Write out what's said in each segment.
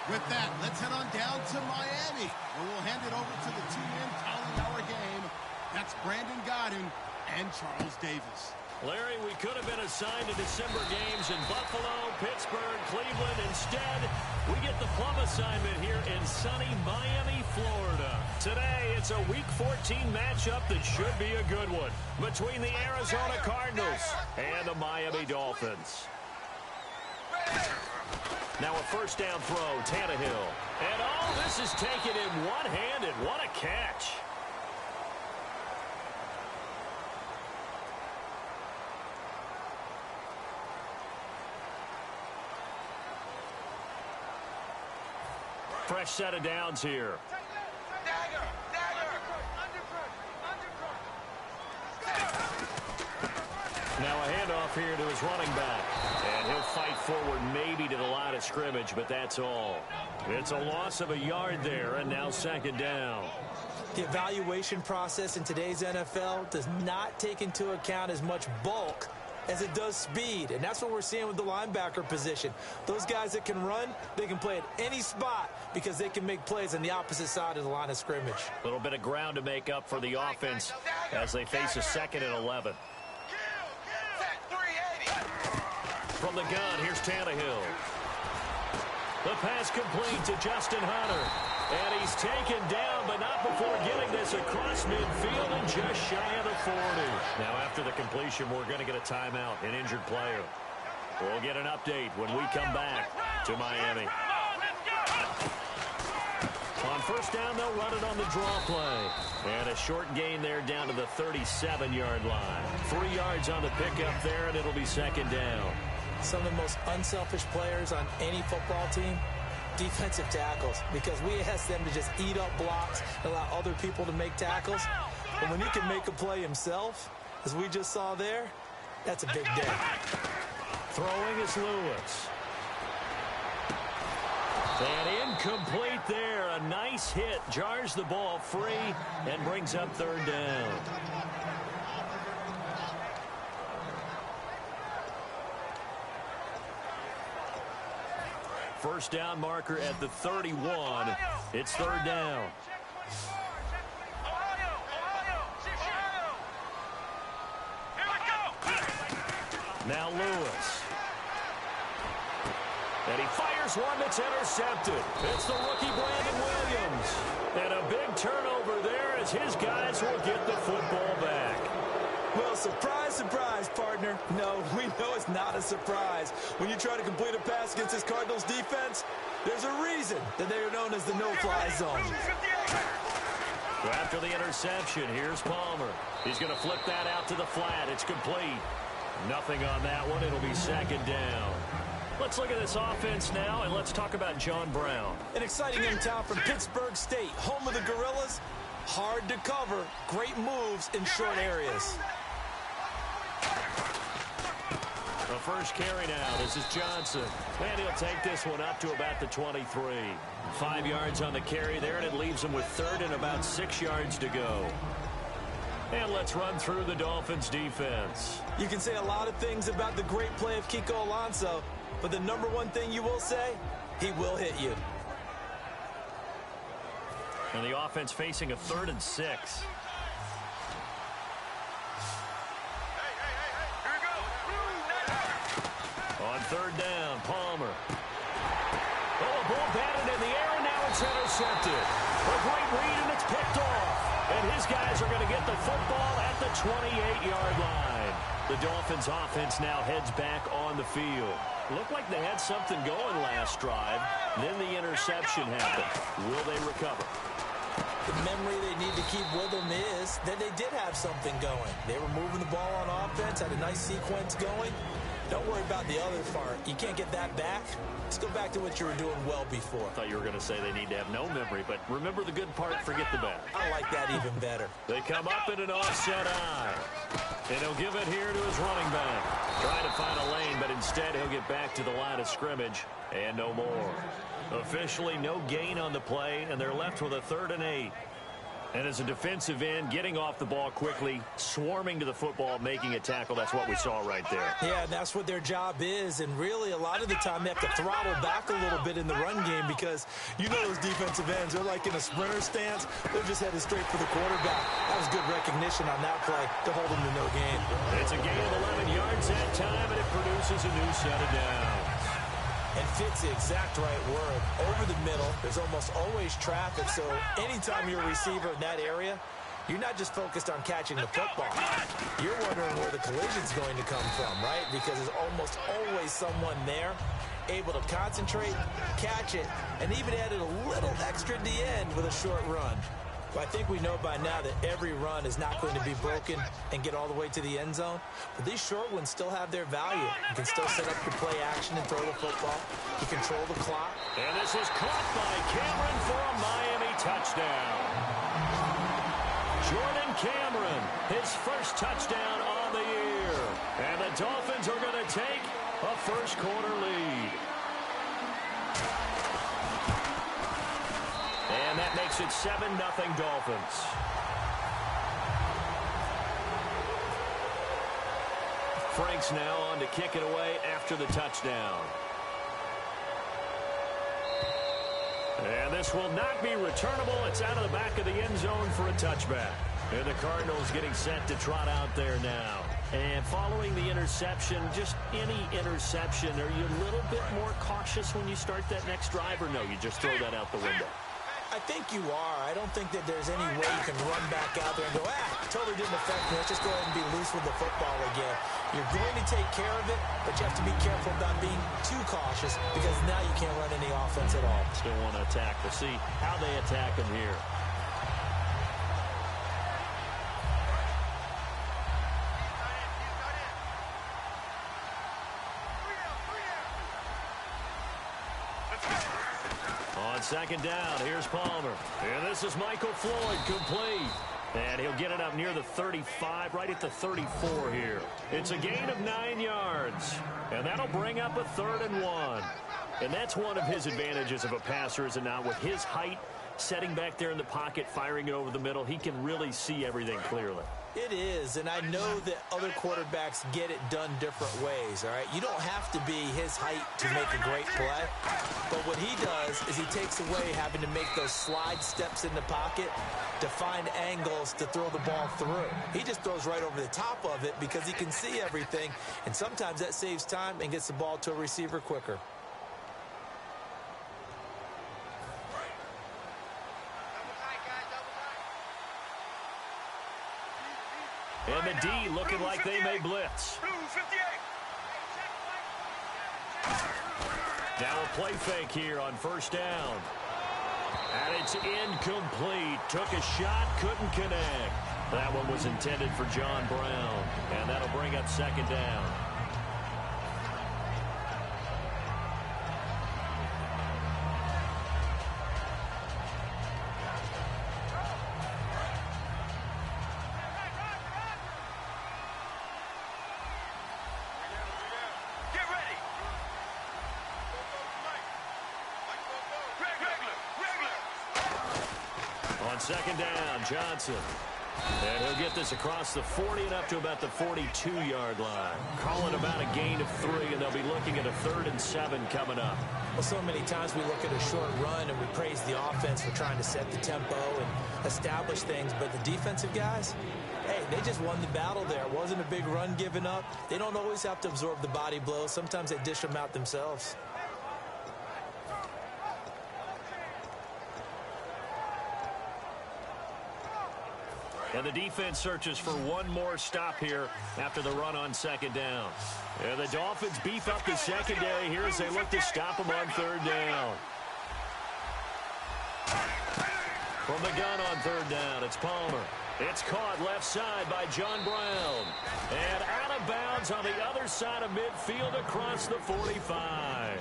With that, let's head on down to Miami, where we'll hand it over to the two men calling our game. That's Brandon Godden and Charles Davis. Larry, we could have been assigned to December games in Buffalo, Pittsburgh, Cleveland. Instead, we get the plum assignment here in sunny Miami, Florida. Today, it's a Week 14 matchup that should be a good one between the Arizona Cardinals and the Miami Dolphins. Now a first down throw, Tannehill. And this is taken in one-handed. What a catch. Fresh set of downs here. Now a handoff here to his running back. And he'll fight forward maybe to the line of scrimmage, but that's all. It's a loss of a yard there, and now second down. The evaluation process in today's NFL does not take into account as much bulk as it does speed, and that's what we're seeing with the linebacker position. Those guys that can run, they can play at any spot because they can make plays on the opposite side of the line of scrimmage. A little bit of ground to make up for the offense as they face a 2nd and 11. From the gun, here's Tannehill. The pass complete to Justin Hunter. And he's taken down, but not before getting this across midfield and just shy of the 40. Now, after the completion, we're going to get a timeout, an injured player. We'll get an update when we come back to Miami. On first down, they'll run it on the draw play. And a short gain there down to the 37-yard line. 3 yards on the pickup there, and it'll be second down. Some of the most unselfish players on any football team, defensive tackles, because we ask them to just eat up blocks, allow other people to make tackles. But when he can make a play himself, as we just saw there, that's a big day. Throwing is Lewis. And incomplete there. A nice hit. Jars the ball free and brings up third down. First down marker at the 31. It's third down. Now Lewis. And he fires one that's intercepted. It's the rookie Brandon Williams. And a big turnover there as his guys will get the football back. Well, surprise, surprise, partner. No, we know it's not a surprise. When you try to complete a pass against this Cardinals defense, there's a reason that they are known as the no-fly zone. So after the interception, here's Palmer. He's going to flip that out to the flat. It's complete. Nothing on that one. It'll be second down. Let's look at this offense now, and let's talk about John Brown. An exciting young talent from Pittsburgh State, home of the Gorillas. Hard to cover. Great moves in short areas. The first carry now. This is Johnson. And he'll take this one up to about the 23. 5 yards on the carry there, and it leaves him with third and about 6 yards to go. And let's run through the Dolphins' defense. You can say a lot of things about the great play of Kiko Alonso, but the number one thing you will say, he will hit you. And the offense facing a 3rd and 6. On third down, Palmer. Oh, a ball batted in the air, and now it's intercepted. A great read, and it's picked off. And his guys are going to get the football at the 28-yard line. The Dolphins' offense now heads back on the field. Looked like they had something going last drive. Then the interception happened. Will they recover? The memory they need to keep with them is that they did have something going. They were moving the ball on offense, had a nice sequence going. Don't worry about the other part. You can't get that back. Let's go back to what you were doing well before. I thought you were going to say they need to have no memory, but remember the good part, forget the bad. I like that even better. They come up in an offset eye. And he'll give it here to his running back. Trying to find a lane, but instead he'll get back to the line of scrimmage and no more. Officially no gain on the play, and they're left with a 3rd and 8. And as a defensive end, getting off the ball quickly, swarming to the football, making a tackle, that's what we saw right there. Yeah, and that's what their job is. And really, a lot of the time, they have to throttle back a little bit in the run game because you know those defensive ends, they're like in a sprinter stance. They're just headed straight for the quarterback. That was good recognition on that play to hold them to no gain. It's a gain of 11 yards that time, and it produces a new set of downs. And fits the exact right word. Over the middle, there's almost always traffic, so anytime you're a receiver in that area, you're not just focused on catching the football. You're wondering where the collision's going to come from, right? Because there's almost always someone there able to concentrate, catch it, and even added a little extra at the end with a short run. Well, I think we know by now that every run is not going to be broken and get all the way to the end zone. But these short ones still have their value. You can still set up your play action and throw the football. You control the clock. And this is caught by Cameron for a Miami touchdown. Jordan Cameron, his first touchdown on the year. And the Dolphins are going to take a first quarter lead. And that makes it 7-0 Dolphins. Franks now on to kick it away after the touchdown. And this will not be returnable. It's out of the back of the end zone for a touchback. And the Cardinals getting set to trot out there now. And following the interception, just any interception, are you a little bit more cautious when you start that next drive, or no, you just throw that out the window? I think you are. I don't think that there's any way you can run back out there and go, totally didn't affect me. Let's just go ahead and be loose with the football again. You're going to take care of it, but you have to be careful about being too cautious because now you can't run any offense at all. Still want to attack. We'll see how they attack them here. Second down, here's Palmer. And this is Michael Floyd, complete. And he'll get it up near the 35, right at the 34 here. It's a gain of 9 yards. And that'll bring up a 3rd and 1. And that's one of his advantages of a passer, is it not? With his height, setting back there in the pocket, firing it over the middle, he can really see everything clearly. It is, and I know that other quarterbacks get it done different ways, all right? You don't have to be his height to make a great play, but what he does is he takes away having to make those slide steps in the pocket to find angles to throw the ball through. He just throws right over the top of it because he can see everything, and sometimes that saves time and gets the ball to a receiver quicker. And the D looking like they may blitz. Now a play fake here on first down. And it's incomplete. Took a shot, couldn't connect. That one was intended for John Brown. And that'll bring up second down. Second down, Johnson. And he'll get this across the 40 and up to about the 42-yard line. Calling about a gain of 3, and they'll be looking at a 3rd and 7 coming up. Well, so many times we look at a short run and we praise the offense for trying to set the tempo and establish things, but the defensive guys, hey, they just won the battle there. It wasn't a big run given up. They don't always have to absorb the body blows. Sometimes they dish them out themselves. And the defense searches for one more stop here after the run on second down. And the Dolphins beef up the secondary here as they look to stop them on third down. From the gun on third down, it's Palmer. It's caught left side by John Brown. And out of bounds on the other side of midfield across the 45.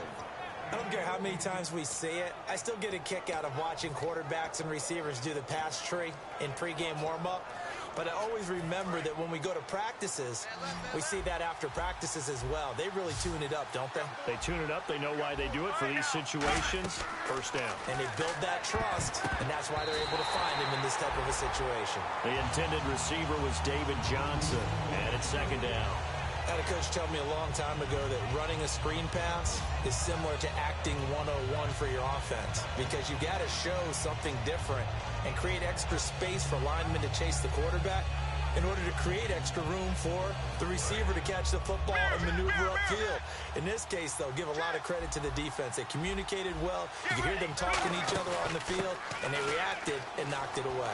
I don't care how many times we see it. I still get a kick out of watching quarterbacks and receivers do the pass tree in pregame warm-up. But I always remember that when we go to practices, we see that after practices as well. They really tune it up, don't they? They tune it up. They know why they do it for these situations. First down. And they build that trust, and that's why they're able to find him in this type of a situation. The intended receiver was David Johnson, and it's second down. I had a coach tell me a long time ago that running a screen pass is similar to acting 101 for your offense, because you got to show something different and create extra space for linemen to chase the quarterback in order to create extra room for the receiver to catch the football and maneuver upfield. In this case, though, give a lot of credit to the defense. They communicated well. You could hear them talking to each other on the field, and they reacted and knocked it away.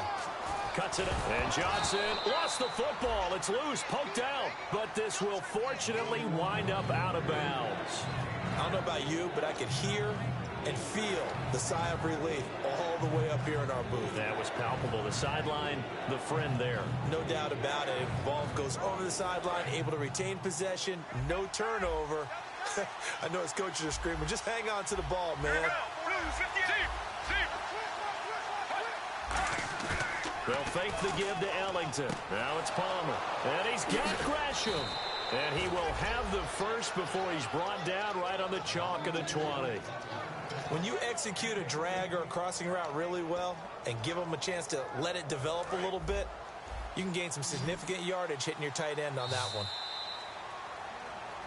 Cuts it up, and Johnson lost the football. It's loose, poked out, but this will fortunately wind up out of bounds. I don't know about you, but I could hear and feel the sigh of relief all the way up here in our booth. That was palpable. The sideline, the friend there. No doubt about it. Ball goes over the sideline, able to retain possession, no turnover. I know his coaches are screaming, just hang on to the ball, man. They'll fake the give to Ellington. Now it's Palmer. And he's got Gresham. And he will have the first before he's brought down right on the chalk of the 20. When you execute a drag or a crossing route really well and give them a chance to let it develop a little bit, you can gain some significant yardage hitting your tight end on that one.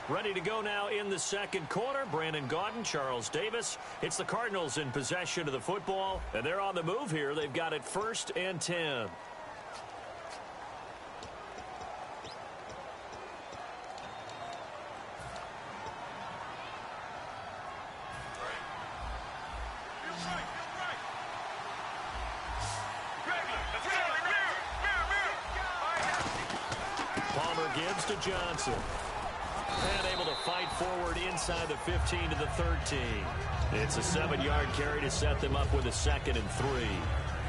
Ready to go now in the second quarter. Brandon Gaudin, Charles Davis. It's the Cardinals in possession of the football, and they're on the move here. They've got it 1st and 10. Palmer gives to Johnson. And able to fight forward inside the 15 to the 13. It's a 7-yard carry to set them up with a 2nd and 3.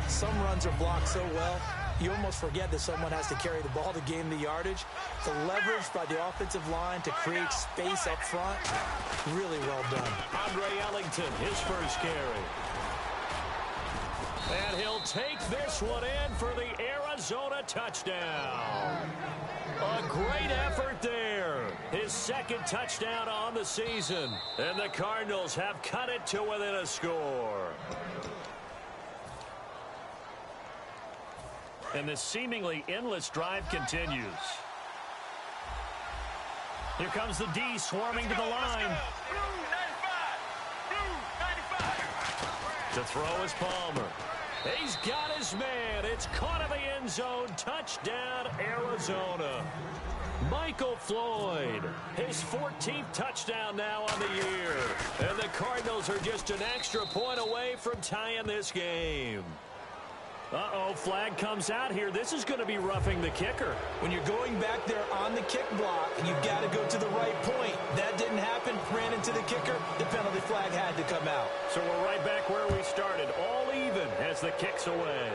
Some runs are blocked so well, you almost forget that someone has to carry the ball to gain the yardage. The leverage by the offensive line to create space up front, really well done. Andre Ellington, his first carry. And he'll take this one in for the Arizona touchdown. A great effort there. His 2nd touchdown on the season. And the Cardinals have cut it to within a score. And this seemingly endless drive continues. Here comes the D swarming to the line. To throw is Palmer. He's got his man. It's caught in the end zone. Touchdown, Arizona. Michael Floyd, his 14th touchdown now on the year. And the Cardinals are just an extra point away from tying this game. Uh-oh, flag comes out here. This is going to be roughing the kicker. When you're going back there on the kick block, you've got to go to the right point. That didn't happen. Ran into the kicker. The penalty flag had to come out. So we're right back where we started. All even as the kick's away.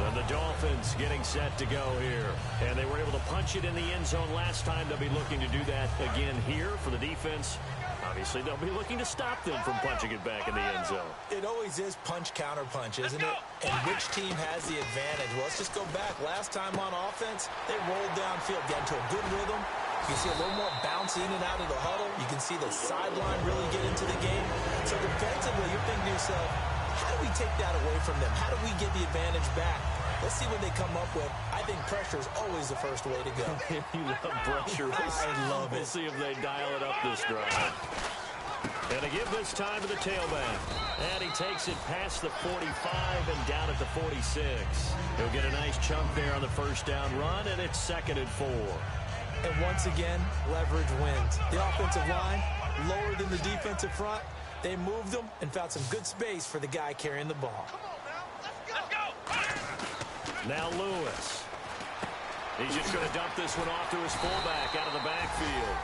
And the Dolphins getting set to go here. And they were able to punch it in the end zone last time. They'll be looking to do that again here for the defense. Obviously, they'll be looking to stop them from punching it back in the end zone. It always is punch-counter-punch, isn't it? And which team has the advantage? Well, let's just go back. Last time on offense, they rolled downfield, got into a good rhythm. You can see a little more bounce in and out of the huddle. You can see the sideline really get into the game. So defensively, you're thinking to yourself, how do we take that away from them? How do we get the advantage back? Let's see what they come up with. I think pressure is always the first way to go. You love pressure. I love it. We'll see if they dial it up this drive. And they give this time to the tailback. And he takes it past the 45 and down at the 46. He'll get a nice chunk there on the first down run, and it's 2nd and 4. And once again, leverage wins. The offensive line, lower than the defensive front. They moved them and found some good space for the guy carrying the ball. Now Lewis. He's just going to dump this one off to his fullback out of the backfield.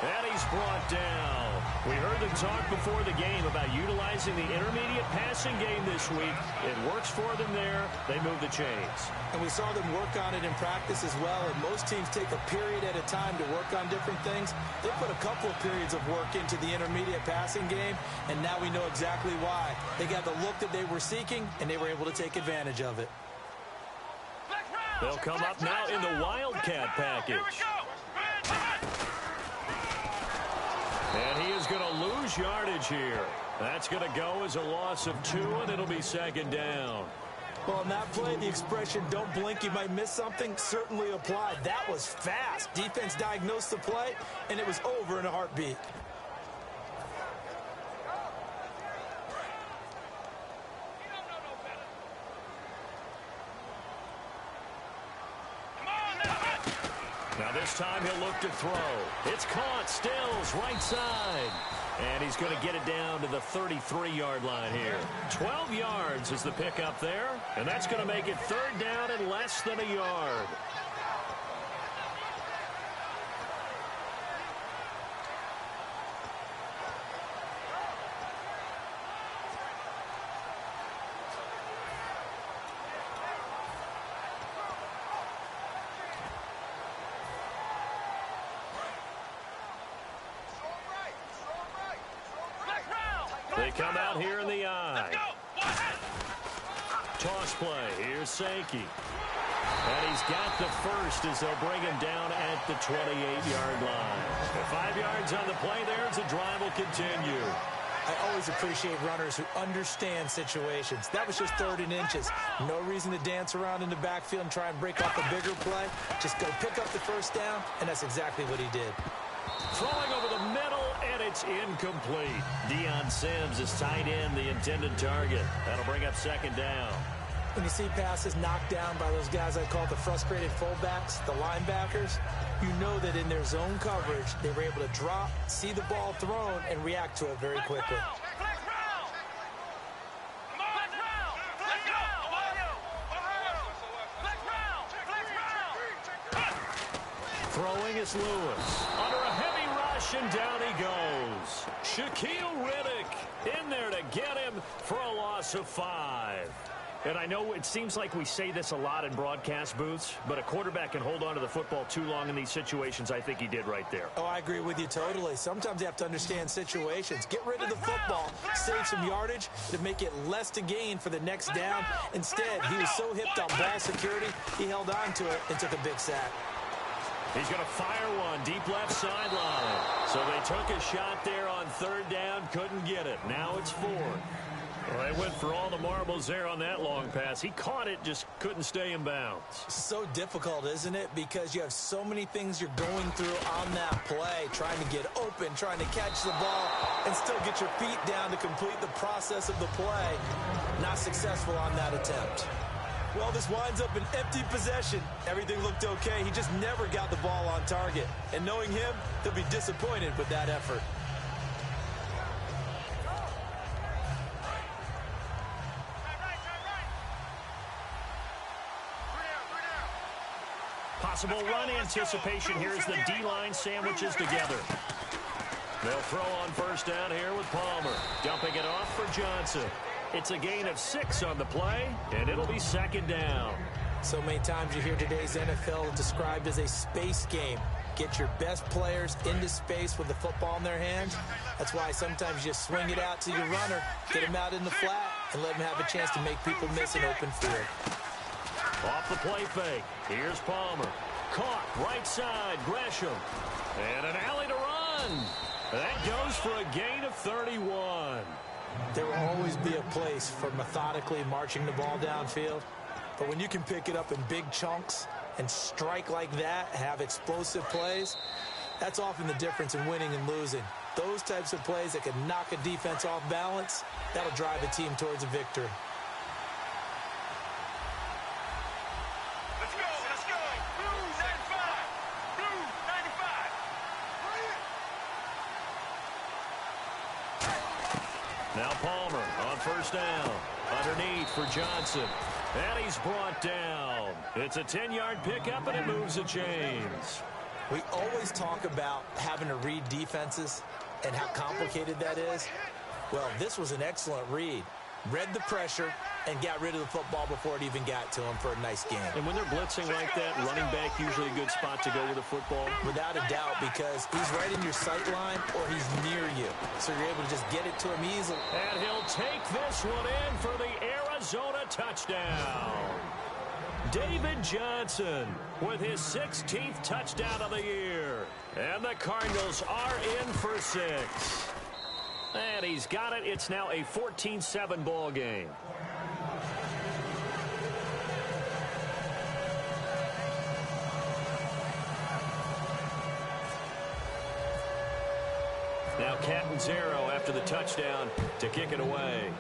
And he's brought down. We heard them talk before the game about utilizing the intermediate passing game this week. It works for them there. They move the chains. And we saw them work on it in practice as well. And most teams take a period at a time to work on different things. They put a couple of periods of work into the intermediate passing game, and now we know exactly why. They got the look that they were seeking, and they were able to take advantage of it. They'll come up now in the Wildcat package. And he is going to lose yardage here. That's going to go as a loss of 2, and it'll be second down. Well, on that play, the expression, don't blink, you might miss something, certainly applied. That was fast. Defense diagnosed the play, and it was over in a heartbeat. Now this time he'll look to throw. It's caught. Stills right side. And he's going to get it down to the 33-yard line here. 12 yards is the pickup there. And that's going to make it third down and less than a yard. They come out here in the eye. Toss play. Here's Sankey. And he's got the first as they'll bring him down at the 28-yard line. 5 yards on the play there as the drive will continue. I always appreciate runners who understand situations. That was just 3rd and inches. No reason to dance around in the backfield and try and break off a bigger play. Just go pick up the first down, and that's exactly what he did. Throwing over the middle, and it's incomplete. Deion Sims is tight end, the intended target. That'll bring up second down. When you see passes knocked down by those guys I call the frustrated fullbacks, the linebackers, you know that in their zone coverage, they were able to drop, see the ball thrown, and react to it very quickly. Throwing is Lewis. Under a heavy rush, and down he goes. Shaquille Riddick in there to get him for a loss of 5. And I know it seems like we say this a lot in broadcast booths, but a quarterback can hold on to the football too long in these situations. I think he did right there. Oh, I agree with you totally. Sometimes you have to understand situations. Get rid of the football, save some yardage to make it less to gain for the next down. Instead, he was so hipped on ball security, he held on to it and took a big sack. He's going to fire one deep left sideline. So they took a shot there on 3rd down, couldn't get it. Now it's 4. Well, they went for all the marbles there on that long pass. He caught it, just couldn't stay in bounds. So difficult, isn't it? Because you have so many things you're going through on that play, trying to get open, trying to catch the ball, and still get your feet down to complete the process of the play. Not successful on that attempt. Well, this winds up an empty possession. Everything looked okay. He just never got the ball on target. And knowing him, he'll be disappointed with that effort. Possible run anticipation here as the D-line sandwiches together. They'll throw on 1st down here with Palmer. Dumping it off for Johnson. It's a gain of 6 on the play, and it'll be 2nd down. So many times you hear today's NFL described as a space game. Get your best players into space with the football in their hands. That's why sometimes you just swing it out to your runner, get him out in the flat, and let him have a chance to make people miss an open field. Off the play fake. Here's Palmer. Caught right side, Gresham. And an alley to run. That goes for a gain of 31. There will always be a place for methodically marching the ball downfield. But when you can pick it up in big chunks and strike like that, have explosive plays, that's often the difference in winning and losing. Those types of plays that can knock a defense off balance, that'll drive a team towards a victory. Let's go. Blue 95. Blue 95. Now Palmer on 1st down. Underneath for Johnson. And he's brought down. It's a 10-yard pickup, and it moves the chains. We always talk about having to read defenses and how complicated that is. Well, this was an excellent read. Read the pressure and got rid of the football before it even got to him for a nice game. And when they're blitzing like that, running back usually a good spot to go with the football? Without a doubt, because he's right in your sight line or he's near you. So you're able to just get it to him easily. And he'll take this one in for the Arizona touchdown. David Johnson with his 16th touchdown of the year. And the Cardinals are in for 6. And he's got it. It's now a 14-7 ball game. Now Catanzaro after the touchdown to kick it away.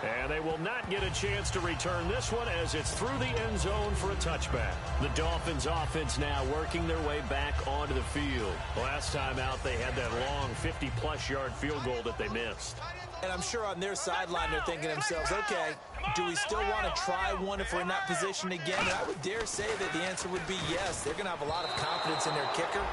And they will not get a chance to return this one as it's through the end zone for a touchback. The Dolphins offense now working their way back onto the field. Last time out, they had that long 50-plus yard field goal that they missed. And I'm sure on their sideline they're thinking to themselves, okay, do we still want to try one if we're in that position again? And I would dare say that the answer would be yes. They're going to have a lot of confidence in their kicker.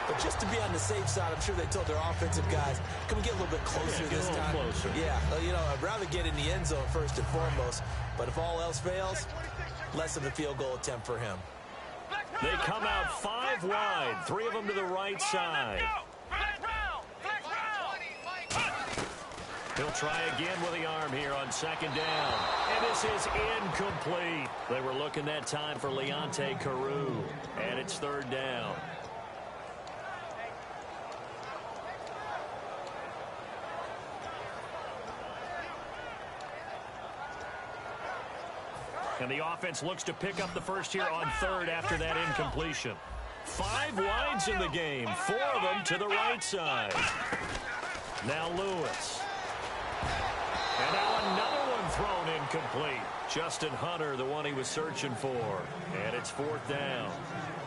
But just to be on the safe side, I'm sure they told their offensive guys, can we get a little bit closer this time? Closer. Yeah, you know, I'd rather get in the end zone first and foremost. But if all else fails, less of a field goal attempt for him. They come out 5 wide, 3 of them to the right side. He'll try again with the arm here on second down. And this is incomplete. They were looking that time for Leonte Carew. And it's third down. And the offense looks to pick up the first here on third after that incompletion. 5 wides in the game, 4 of them to the right side. Now Lewis. And now another one thrown incomplete. Justin Hunter, the one he was searching for. And it's fourth down.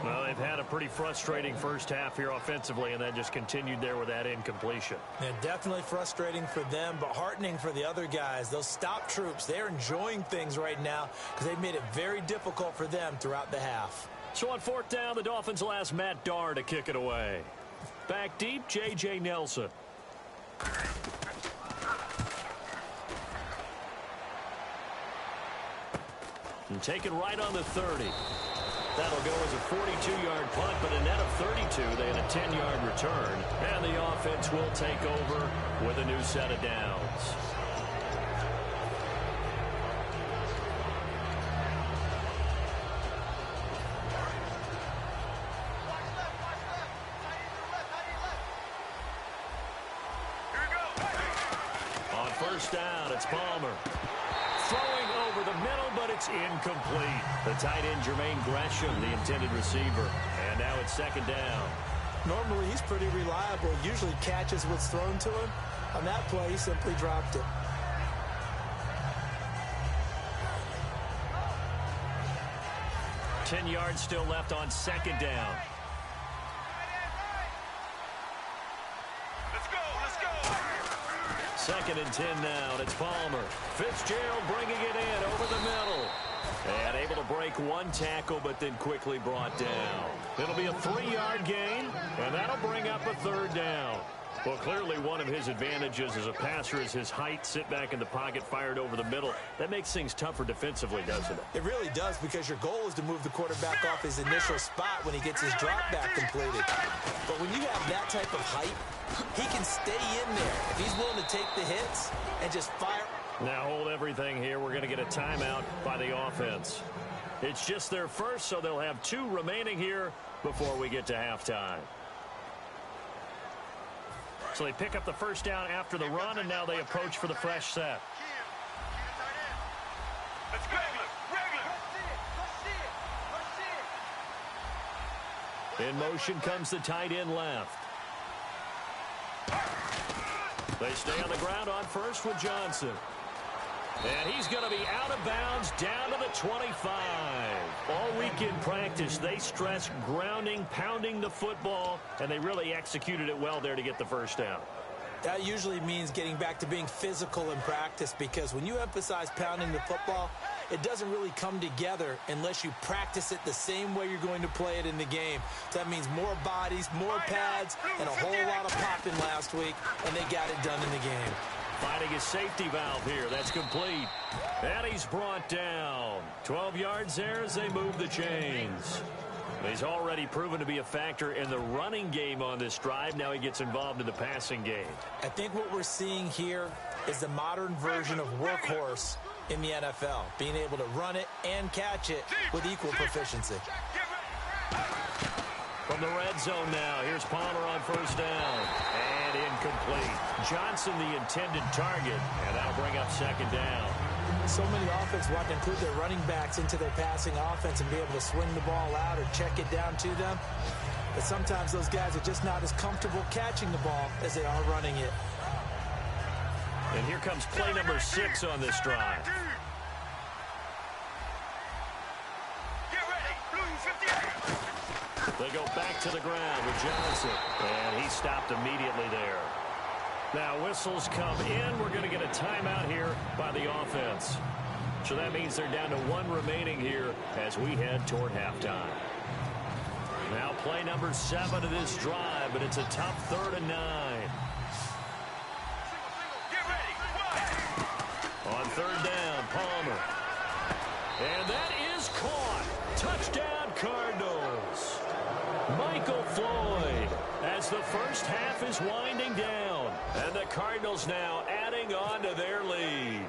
Well, they've had a pretty frustrating first half here offensively, and then just continued there with that incompletion. And definitely frustrating for them, but heartening for the other guys. Those stop troops, they're enjoying things right now because they've made it very difficult for them throughout the half. So on fourth down, the Dolphins will ask Matt Darr to kick it away. Back deep, J.J. Nelson. And taken right on the 30. That'll go as a 42-yard punt, but a net of 32. They had a 10-yard return. And the offense will take over with a new set of downs. On first down, it's Palmer. Throwing over the middle, but it's incomplete. The tight end, Jermaine Gresham, the intended receiver. And now it's second down. Normally, he's pretty reliable. Usually catches what's thrown to him. On that play, he simply dropped it. Ten yards still left on second down. Second and 10 now, and it's Palmer. Fitzgerald bringing it in over the middle. And able to break one tackle, but then quickly brought down. It'll be a 3-yard gain, and that'll bring up a third down. Well, clearly one of his advantages as a passer is his height, sit back in the pocket, fired over the middle. That makes things tougher defensively, doesn't it? It really does, because your goal is to move the quarterback off his initial spot when he gets his drop back completed. But when you have that type of height, he can stay in there if he's willing to take the hits and just fire. Now hold everything here. We're going to get a timeout by the offense. It's just their first, so they'll have 2 remaining here before we get to halftime. So they pick up the first down after the run, and now they approach for the fresh set. In motion comes the tight end left. They stay on the ground on first with Johnson. And he's going to be out of bounds down to the 25. All week in practice, they stress grounding, pounding the football, and they really executed it well there to get the first down. That usually means getting back to being physical in practice, because when you emphasize pounding the football, it doesn't really come together unless you practice it the same way you're going to play it in the game. So that means more bodies, more pads, and a whole lot of popping last week, and they got it done in the game. Finding a safety valve here. That's complete. And he's brought down. 12 yards there as they move the chains. He's already proven to be a factor in the running game on this drive. Now he gets involved in the passing game. I think what we're seeing here is the modern version of workhorse in the NFL, being able to run it and catch it with equal proficiency. From the red zone now, here's Palmer on first down. And incomplete. Johnson the intended target, and that'll bring up second down. So many offenses want to include their running backs into their passing offense and be able to swing the ball out or check it down to them. But sometimes those guys are just not as comfortable catching the ball as they are running it. And here comes play number 6 on this drive. Get ready. Blue 58. They go back to the ground with Johnson. And he stopped immediately there. Now whistles come in. We're going to get a timeout here by the offense. So that means they're down to 1 remaining here as we head toward halftime. Now play number 7 of this drive, but it's a tough 3rd and 9. Get ready. On 3rd down, Palmer. And that is caught. Touchdown, Cardinals. Michael Floyd, as the first half is winding down. And the Cardinals now adding on to their lead.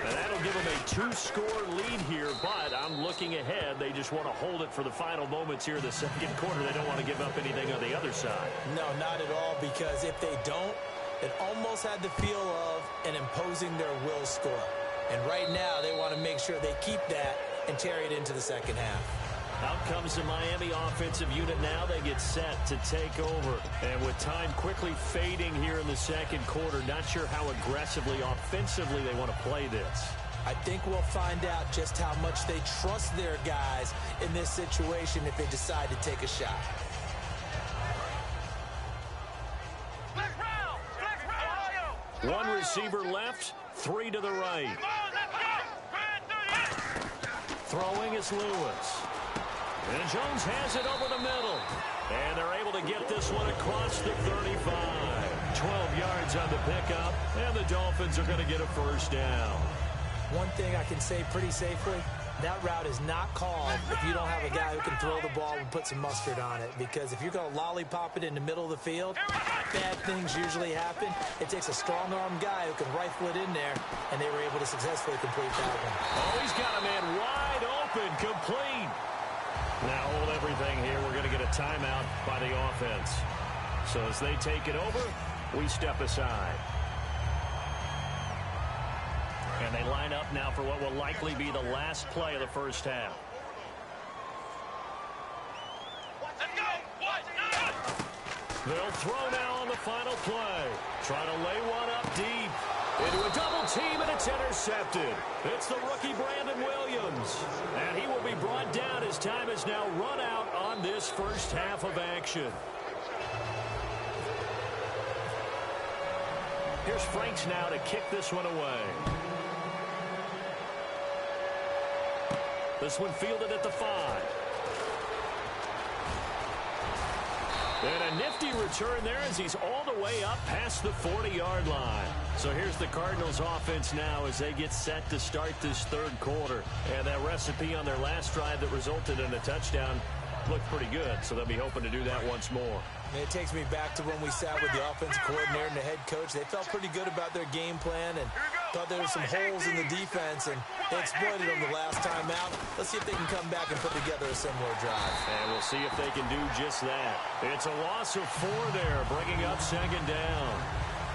And that'll give them a 2-score lead here, but I'm looking ahead. They just want to hold it for the final moments here in the second quarter. They don't want to give up anything on the other side. No, not at all, because if they don't, it almost had the feel of an imposing their will score. And right now, they want to make sure they keep that and carry it into the second half. Out comes the Miami offensive unit now. They get set to take over. And with time quickly fading here in the second quarter, not sure how aggressively, offensively they want to play this. I think we'll find out just how much they trust their guys in this situation if they decide to take a shot. Flex round. Flex round. Ohio. 1 receiver left, 3 to the right. Come on, let's go. Throwing is Lewis. And Jones has it over the middle. And they're able to get this one across the 35. 12 yards on the pickup, and the Dolphins are going to get a first down. One thing I can say pretty safely, that route is not called if you don't have a guy who can throw the ball and put some mustard on it. Because if you're going to lollipop it in the middle of the field, bad things usually happen. It takes a strong-armed guy who can rifle it in there, and they were able to successfully complete that one. Oh, he's got a man wide open, complete. Now hold everything here. We're going to get a timeout by the offense. So as they take it over, we step aside. And they line up now for what will likely be the last play of the first half. Let's go. They'll throw now on the final play. Trying to lay one up deep. Into a double team, and it's intercepted. It's the rookie Brandon Williams. And he will be brought down as time is now run out on this first half of action. Here's Franks now to kick this one away. This one fielded at the 5. And a nifty return there as he's all the way up past the 40-yard line. So here's the Cardinals offense now as they get set to start this third quarter. And that recipe on their last drive that resulted in a touchdown looked pretty good. So they'll be hoping to do that once more. And it takes me back to when we sat with the offensive coordinator and the head coach. They felt pretty good about their game plan and thought there were some holes in the defense, and they exploited them the last time out. Let's see if they can come back and put together a similar drive. And we'll see if they can do just that. It's a loss of 4 there, bringing up second down.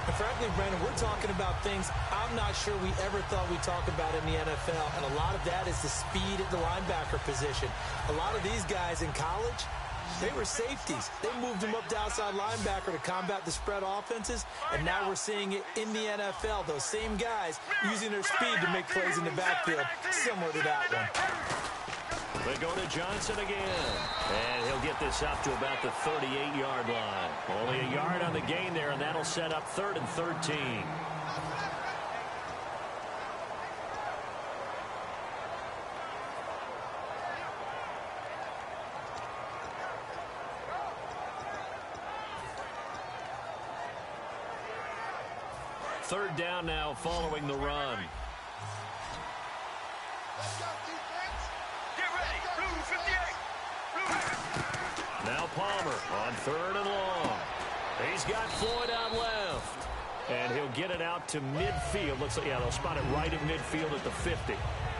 And frankly, Brandon, we're talking about things I'm not sure we ever thought we'd talk about in the NFL, and a lot of that is the speed at the linebacker position. A lot of these guys in college, they were safeties. They moved them up to outside linebacker to combat the spread offenses, and now we're seeing it in the NFL. Those same guys using their speed to make plays in the backfield, similar to that one. They go to Johnson again, and he'll get this up to about the 38-yard line. Only a yard on the a gain there, and that'll set up 3rd and 13. Third down now following the run. Get ready. Blue 58. Now Palmer on 3rd and long. He's got Floyd out left. And he'll get it out to midfield. Looks like, yeah, they'll spot it right at midfield at the 50.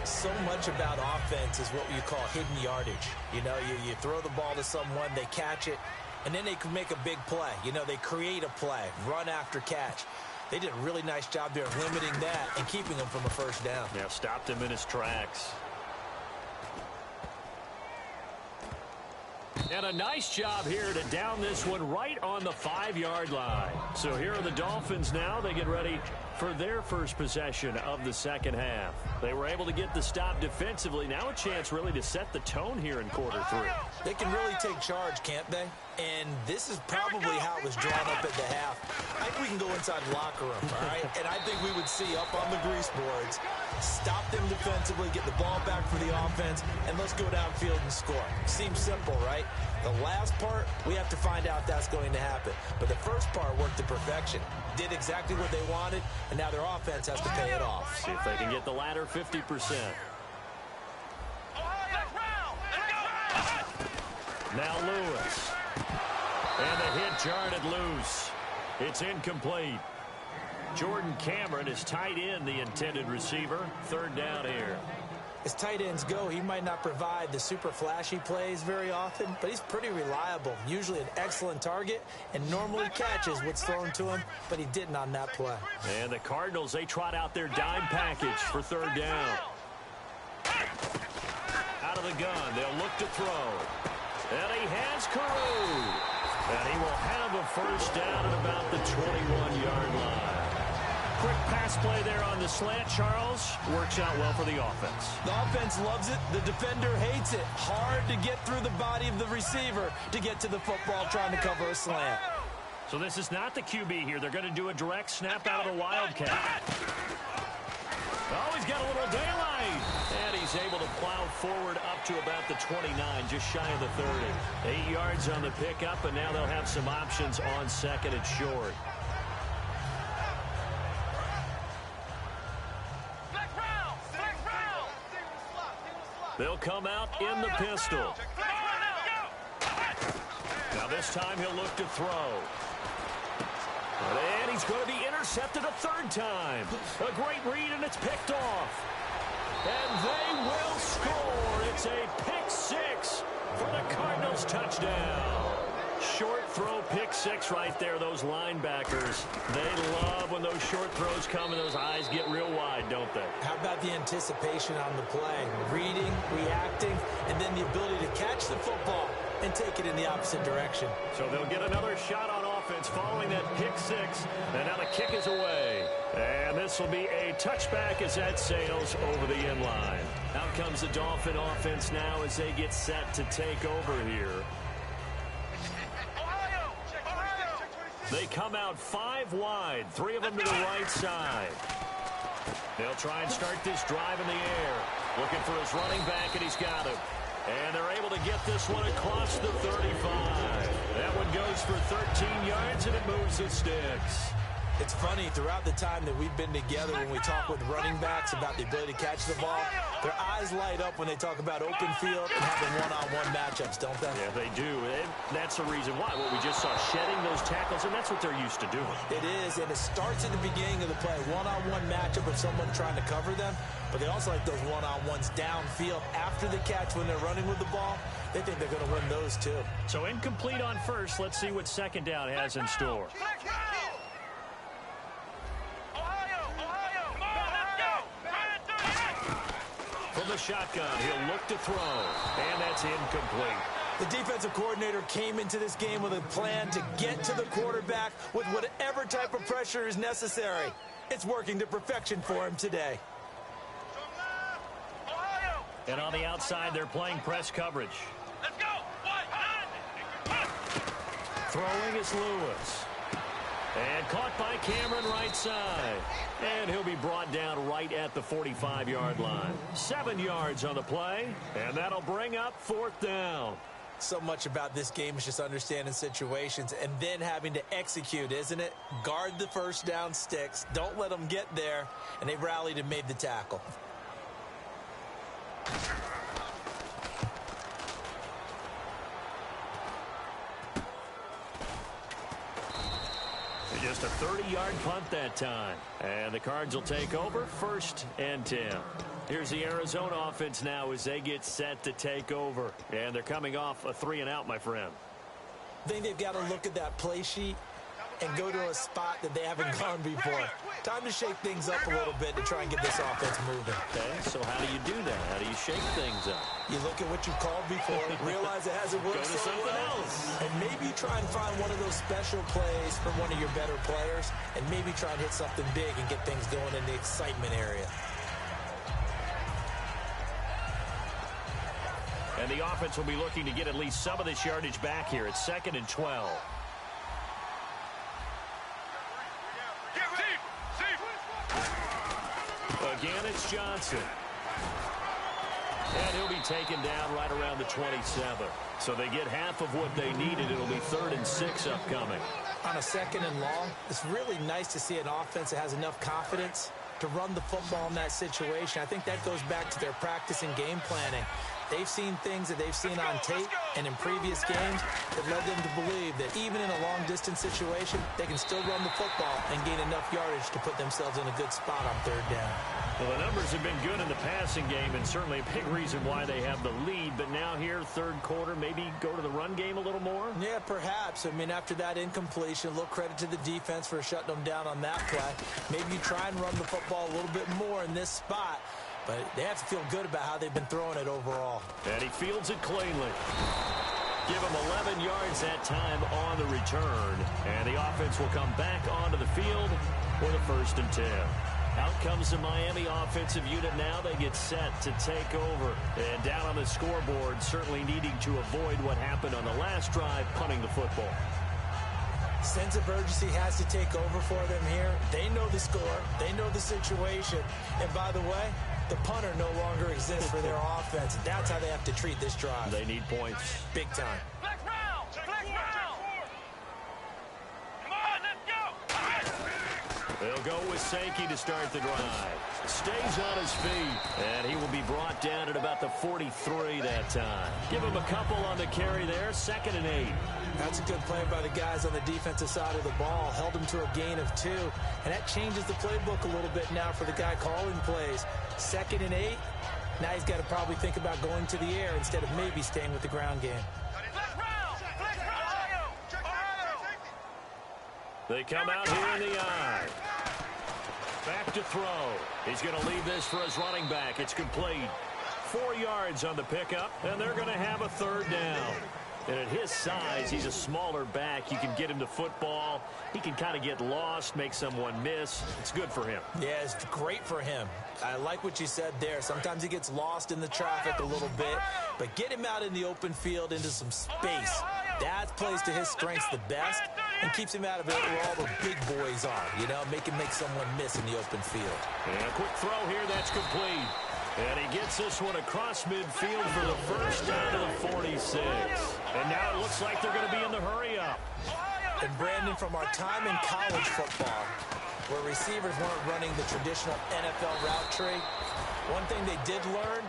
So much about offense is what you call hidden yardage. You know, you throw the ball to someone, they catch it, and then they can make a big play. You know, they create a play, run after catch. They did a really nice job there of limiting that and keeping him from a first down. Yeah, stopped him in his tracks. And a nice job here to down this one right on the 5-yard line. So here are the Dolphins now. They get ready for their first possession of the second half. They were able to get the stop defensively. Now a chance really to set the tone here in quarter 3. They can really take charge, can't they? And this is probably how it was drawn up at the half. I think we can go inside the locker room, all right? And I think we would see up on the grease boards, stop them defensively, get the ball back for the offense, and let's go downfield and score. Seems simple, right? The last part, we have to find out that's going to happen. But the first part worked to perfection. Did exactly what they wanted, and now their offense has to pay it off. See if they can get the latter 50%. Now Lewis. And the hit jarred it loose. It's incomplete. Jordan Cameron is tight end, the intended receiver. 3rd down here. As tight ends go, he might not provide the super flashy plays very often, but he's pretty reliable. Usually an excellent target and normally catches what's thrown to him, but he didn't on that play. And the Cardinals, they trot out their dime package for 3rd down. Out of the gun, they'll look to throw. And he has Carew. And he will have a first down at about the 21-yard line. Quick pass play there on the slant, Charles. Works out well for the offense. The offense loves it. The defender hates it. Hard to get through the body of the receiver to get to the football trying to cover a slant. So this is not the QB here. They're going to do a direct snap out of the Wildcat. Oh, he's got a little daylight. And he's able to plow forward up to about the 29, just shy of the 30. 8 yards on the pickup, and now they'll have some options on 2nd and short. They'll come out in the pistol. Now this time he'll look to throw. And he's going to be intercepted a 3rd time. A great read, and it's picked off. And they will score. It's a pick 6 for the Cardinals touchdown. Short throw, pick 6 right there. Those linebackers, they love when those short throws come and those eyes get real wide, don't they? How about the anticipation on the play? Reading, reacting, and then the ability to catch the football and take it in the opposite direction. So they'll get another shot on offense following that pick 6. And now the kick is away. And this will be a touchback as that sails over the end line. Out comes the Dolphin offense now as they get set to take over here. They come out 5 wide, 3 of them to the right side. They'll try and start this drive in the air. Looking for his running back, and he's got him. And they're able to get this one across the 35. That one goes for 13 yards, and it moves the sticks. It's funny, throughout the time that we've been together, when we talk with running backs about the ability to catch the ball, their eyes light up when they talk about open field and having one-on-one matchups, don't they? Yeah, they do. And that's the reason why. What we just saw, shedding those tackles, and that's what they're used to doing. It is, and it starts at the beginning of the play. One-on-one matchup with someone trying to cover them, but they also like those one-on-ones downfield after the catch when they're running with the ball. They think they're going to win those, too. So incomplete on first. Let's see what 2nd down has in store. From the shotgun, he'll look to throw, and that's incomplete. The defensive coordinator came into this game with a plan to get to the quarterback with whatever type of pressure is necessary. It's working to perfection for him today. And on the outside, they're playing press coverage. Let's go. Throwing is Lewis. And caught by Cameron right side. And he'll be brought down right at the 45-yard line. 7 yards on the play, and that'll bring up 4th down. So much about this game is just understanding situations and then having to execute, isn't it? Guard the first down sticks. Don't let them get there. And they rallied and made the tackle. Just a 30-yard punt that time. And the Cards will take over 1st and 10. Here's the Arizona offense now as they get set to take over. And they're coming off a 3-and-out, my friend. I think they've got to look at that play sheet and go to a spot that they haven't gone before. Time to shake things up a little bit to try and get this offense moving. Okay, so how do you do that? How do you shake things up? You look at what you called before, realize it hasn't worked Go to so something well, else. and maybe try and find one of those special plays from one of your better players, and maybe try and hit something big and get things going in the excitement area. And the offense will be looking to get at least some of this yardage back here. It's 2nd and 12. Again, it's Johnson. And he'll be taken down right around the 27. So they get half of what they needed. It'll be 3rd and 6 upcoming. On a 2nd and long, it's really nice to see an offense that has enough confidence to run the football in that situation. I think that goes back to their practice and game planning. They've seen things that they've seen on tape and in previous games that led them to believe that even in a long-distance situation, they can still run the football and gain enough yardage to put themselves in a good spot on 3rd down. Well, the numbers have been good in the passing game and certainly a big reason why they have the lead. But now here, 3rd quarter, maybe go to the run game a little more? Yeah, perhaps. I mean, after that incompletion, a little credit to the defense for shutting them down on that play. Maybe you try and run the football a little bit more in this spot. But they have to feel good about how they've been throwing it overall. And he fields it cleanly. Give him 11 yards that time on the return. And the offense will come back onto the field for the 1st and 10. Out comes the Miami offensive unit now. They get set to take over. And down on the scoreboard, certainly needing to avoid what happened on the last drive, punting the football. Sense of urgency has to take over for them here. They know the score. They know the situation. And by the way, the punter no longer exists for their offense. That's how they have to treat this drive. They need points. Big time. Flex round! Flex round! Come on, let's go! They'll go with Sankey to start the drive. Stays on his feet, and he will be brought down at about the 43 that time. Give him a couple on the carry there, 2nd and 8. That's a good play by the guys on the defensive side of the ball. Held him to a gain of 2, and that changes the playbook a little bit now for the guy calling plays. 2nd and 8, now he's got to probably think about going to the air instead of maybe staying with the ground game. They come out here in the eye. Back to throw. He's going to leave this for his running back. It's complete. 4 yards on the pickup, and they're going to have a 3rd down. And at his size, he's a smaller back. You can get him to football. He can kind of get lost, make someone miss. It's good for him. Yeah, it's great for him. I like what you said there. Sometimes he gets lost in the traffic a little bit, but get him out in the open field into some space. That plays to his strengths the best and keeps him out of it where all the big boys are, you know, make someone miss in the open field. And a quick throw here, that's complete. And he gets this one across midfield for the 1st down to the 46. And now it looks like they're going to be in the hurry-up. And Brandon, from our time in college football, where receivers weren't running the traditional NFL route tree, one thing they did learn,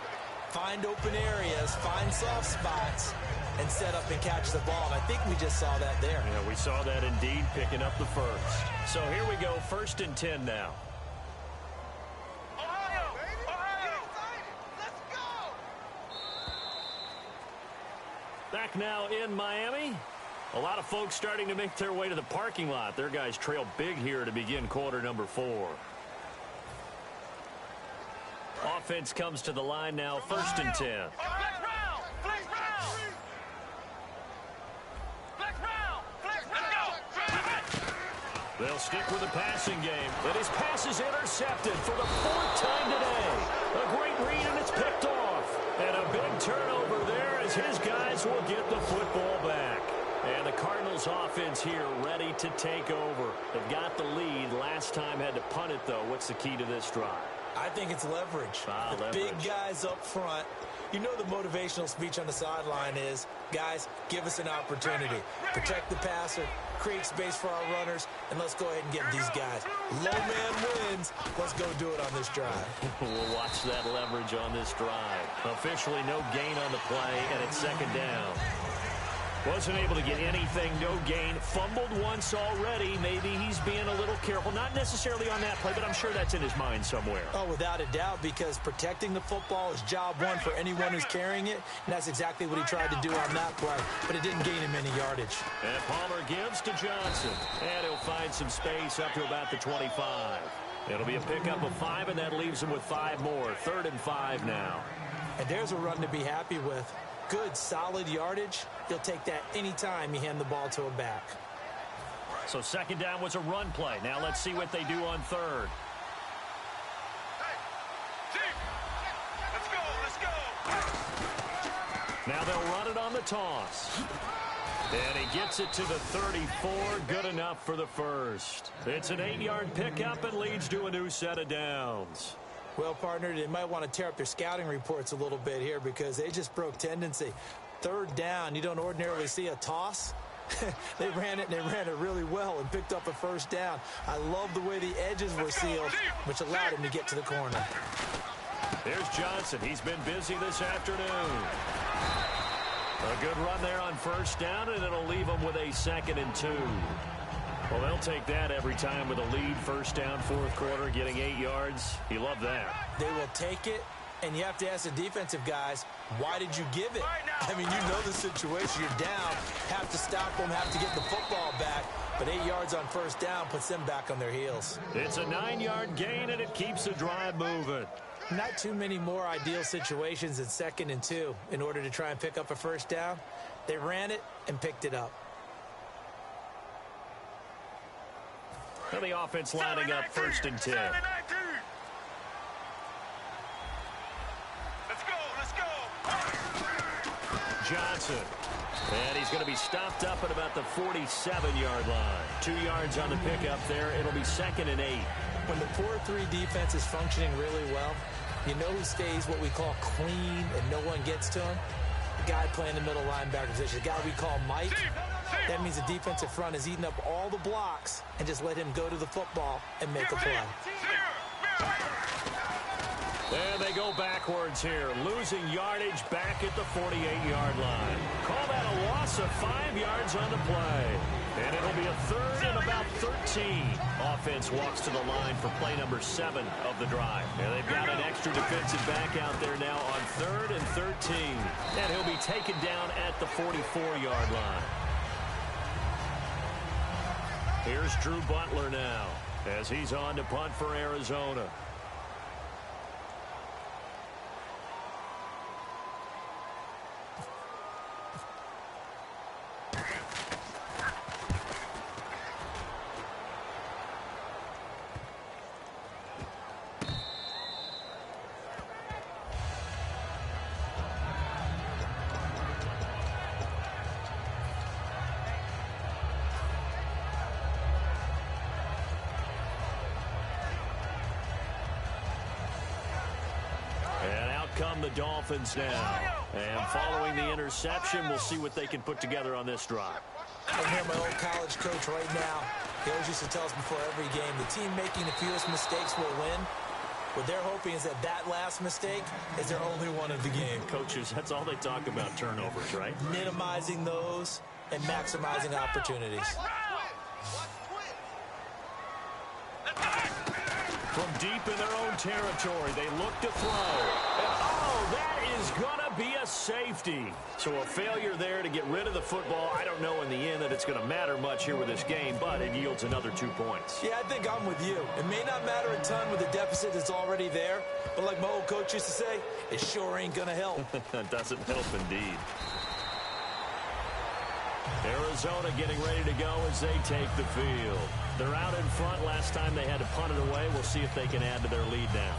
find open areas, find soft spots, and set up and catch the ball. And I think we just saw that there. Yeah, we saw that indeed, picking up the 1st. So here we go, 1st and 10 now. Back now in Miami. A lot of folks starting to make their way to the parking lot. Their guys trail big here to begin quarter number 4. Offense comes to the line now, 1st and 10. They'll stick with the passing game. And his pass is intercepted for the 4th time today. A great read, and it's picked off. And a big turnover there as his guys will get the football back. And the Cardinals offense here ready to take over. They've got the lead. Last time had to punt it, though. What's the key to this drive? I think it's leverage. The big guys up front. You know the motivational speech on the sideline is, guys, give us an opportunity. Protect the passer, create space for our runners, and let's go ahead and get these guys. Low man wins. Let's go do it on this drive. We'll watch that leverage on this drive. Officially no gain on the play, and it's second down. Wasn't able to get anything, no gain. Fumbled once already. Maybe he's being a little careful. Not necessarily on that play, but I'm sure that's in his mind somewhere. Oh, without a doubt, because protecting the football is job one for anyone who's carrying it, and that's exactly what he tried to do on that play, but it didn't gain him any yardage. And Palmer gives to Johnson, and he'll find some space up to about the 25. It'll be a pickup of 5, and that leaves him with 5 more. 3rd and 5 now. And there's a run to be happy with. Good, solid yardage. He'll take that anytime you hand the ball to a back. So second down was a run play. Now let's see what they do on 3rd. Now they'll run it on the toss. And he gets it to the 34. Good enough for the first. It's an 8-yard pickup and leads to a new set of downs. Well, partner, they might want to tear up their scouting reports a little bit here because they just broke tendency. 3rd down, you don't ordinarily see a toss. They ran it, and they ran it really well and picked up a 1st down. I love the way the edges were sealed, which allowed him to get to the corner. Here's Johnson. He's been busy this afternoon. A good run there on 1st down, and it'll leave him with a 2nd and 2. Well, they'll take that every time with a lead. 1st down, 4th quarter, getting 8 yards. You love that. They will take it, and you have to ask the defensive guys, why did you give it? I mean, you know the situation. You're down, have to stop them, have to get the football back. But 8 yards on 1st down puts them back on their heels. It's a 9-yard gain, and it keeps the drive moving. Not too many more ideal situations in 2nd and 2 in order to try and pick up a 1st down. They ran it and picked it up. And the offense lining up 1st and 10. Let's go. Johnson. And he's going to be stopped up at about the 47-yard line. 2 yards on the pickup there. It'll be 2nd and 8. When the 4-3 defense is functioning really well, you know who stays what we call clean and no one gets to him? The guy playing the middle linebacker position, the guy we call Mike. That means the defensive front is eating up all the blocks and just let him go to the football and make a play. And they go backwards here, losing yardage back at the 48-yard line. Call that a loss of 5 yards on the play. And it'll be a 3rd and about 13. Offense walks to the line for play number 7 of the drive. And they've got an extra defensive back out there now on 3rd and 13. And he'll be taken down at the 44-yard line. Here's Drew Butler now as he's on to punt for Arizona. Come the Dolphins now. And following the interception, we'll see what they can put together on this drive. I hear my old college coach right now. He always used to tell us before every game, the team making the fewest mistakes will win. What they're hoping is that last mistake is their only one of the game. Coaches, that's all they talk about, turnovers, right? Minimizing those and maximizing opportunities. From deep in their own territory, they look to throw. And, that is going to be a safety. So a failure there to get rid of the football. I don't know in the end that it's going to matter much here with this game, but it yields another 2 points. Yeah, I think I'm with you. It may not matter a ton with the deficit that's already there, but like my old coach used to say, it sure ain't going to help. That doesn't help indeed. Arizona getting ready to go as they take the field. They're out in front. Last time they had to punt it away. We'll see if they can add to their lead now.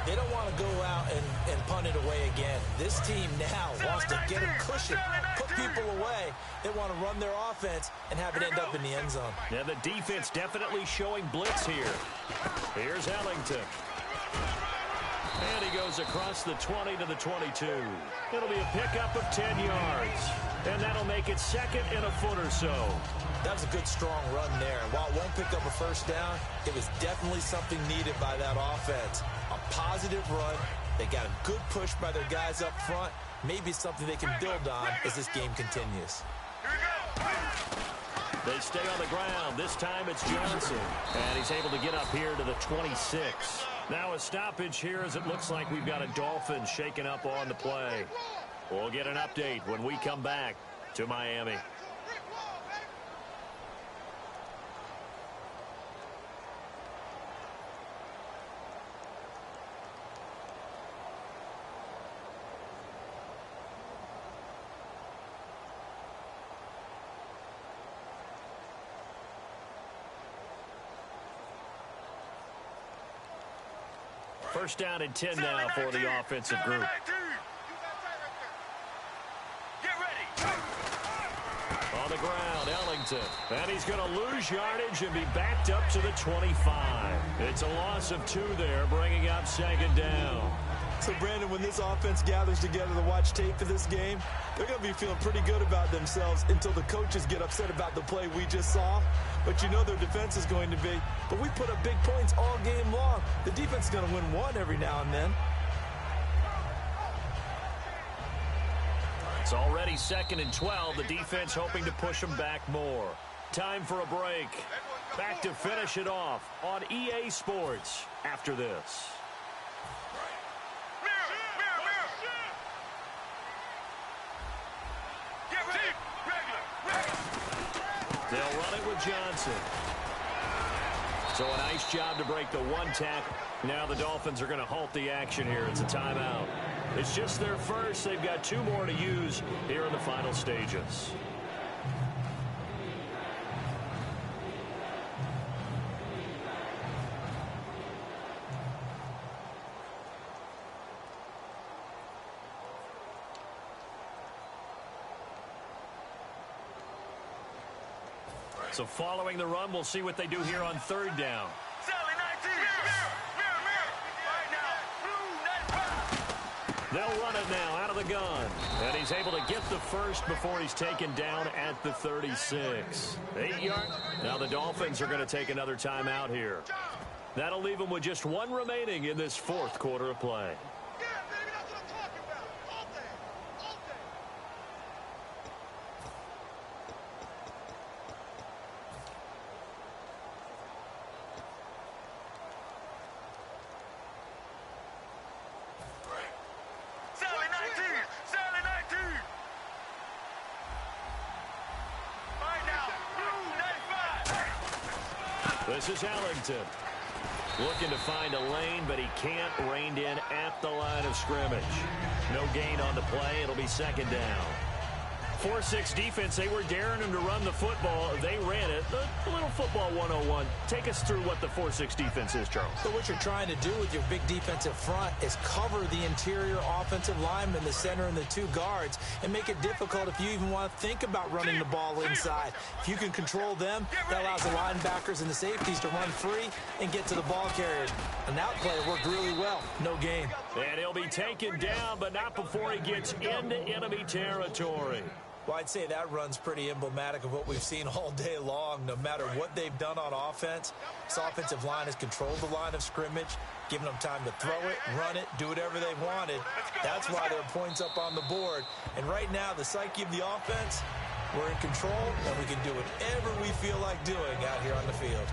They don't want to go out and punt it away again. This team now wants to get a cushion, put people away. They want to run their offense and have it end up in the end zone. Yeah, the defense definitely showing blitz here. Here's Ellington. And he goes across the 20 to the 22. It'll be a pickup of 10 yards. And that'll make it second and a foot or so. That was a good, strong run there. While it won't pick up a first down, it was definitely something needed by that offense. A positive run. They got a good push by their guys up front. Maybe something they can build on as this game continues. They stay on the ground. This time it's Johnson. And he's able to get up here to the 26. Now a stoppage here as it looks like we've got a Dolphin shaken up on the play. We'll get an update when we come back to Miami. First down and 10 now for the offensive group. On the ground, Ellington. And he's going to lose yardage and be backed up to the 25. It's a loss of 2 there, bringing up second down. So, Brandon, when this offense gathers together to watch tape for this game, they're going to be feeling pretty good about themselves until the coaches get upset about the play we just saw. But you know their defense is going to be. But we put up big points all game long. The defense is going to win one every now and then. It's already second and 12. The defense hoping to push them back more. Time for a break. Back to finish it off on EA Sports after this. They'll run it with Johnson. So a nice job to break the one tackle. Now the Dolphins are going to halt the action here. It's a timeout. It's just their first. They've got 2 more to use here in the final stages. So following the run, we'll see what they do here on third down. They'll run it now out of the gun. And he's able to get the first before he's taken down at the 36. 8 yards. Now the Dolphins are going to take another timeout here. That'll leave them with just 1 remaining in this 4th quarter of play. This is Ellington. Looking to find a lane, but he can't. Reined in at the line of scrimmage. No gain on the play. It'll be second down. 4-6 defense. They were daring him to run the football. They ran it. A little football 101. Take us through what the 4-6 defense is, Charles. So what you're trying to do with your big defensive front is cover the interior offensive lineman, the center, and the 2 guards, and make it difficult if you even want to think about running the ball inside. If you can control them, that allows the linebackers and the safeties to run free and get to the ball carriers. And that play worked really well. No gain. And he'll be taken down, but not before he gets into enemy territory. Well, I'd say that run's pretty emblematic of what we've seen all day long. No matter what they've done on offense, this offensive line has controlled the line of scrimmage, given them time to throw it, run it, do whatever they wanted. That's why there are points up on the board. And right now, the psyche of the offense, we're in control, and we can do whatever we feel like doing out here on the field.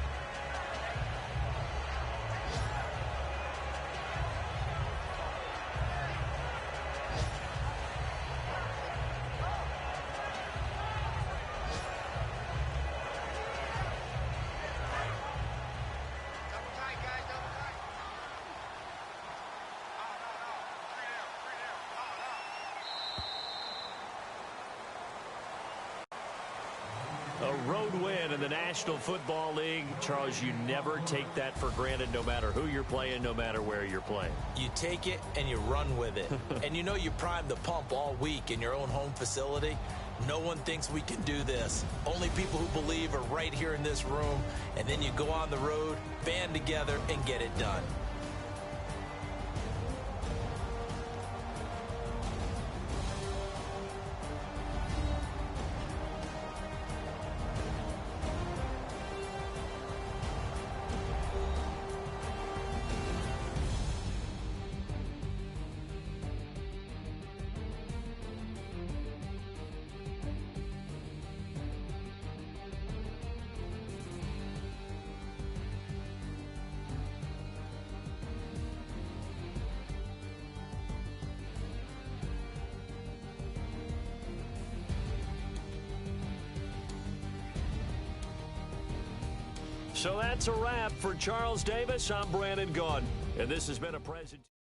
A road win in the National Football League. Charles, you never take that for granted no matter who you're playing, no matter where you're playing. You take it and you run with it. And you know you primed the pump all week in your own home facility. No one thinks we can do this. Only people who believe are right here in this room. And then you go on the road, band together, and get it done. So that's a wrap for Charles Davis. I'm Brandon Gaudin, and this has been a presentation.